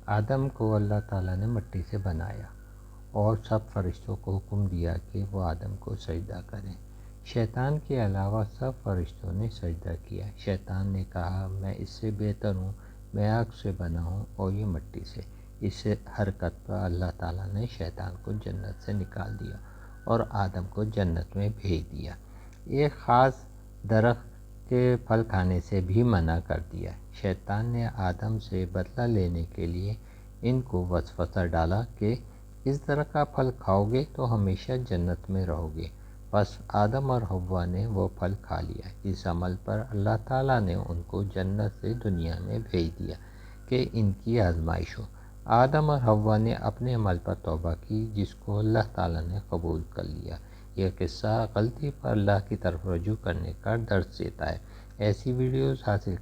आदम को अल्लाह ताला ने मिट्टी से बनाया और सब फरिश्तों को हुक्म दिया कि वो आदम को सजदा करें। शैतान के अलावा सब फरिश्तों ने सजदा किया। शैतान ने कहा, मैं इससे बेहतर हूँ, मैं आग से बना हूँ और ये मिट्टी से। इस हरकत पर अल्लाह ताला ने शैतान को जन्नत से निकाल दिया और आदम को जन्नत में भेज दिया। एक ख़ास दरख्त के फल खाने से भी मना कर दिया। शैतान ने आदम से बदला लेने के लिए इनको वसवसा डाला कि इस तरह का फल खाओगे तो हमेशा जन्नत में रहोगे। बस आदम और हव्वा ने वो फल खा लिया। इस अमल पर अल्लाह ताला ने उनको जन्नत से दुनिया में भेज दिया कि इनकी आजमाइश हो। आदम और हव्वा ने अपने अमल पर तौबा की, जिसको अल्लाह ताला ने कबूल कर लिया। यह किस्सा गलती पर अल्लाह की तरफ रुजू करने का दर्स देता है। ऐसी वीडियोज़ हासिल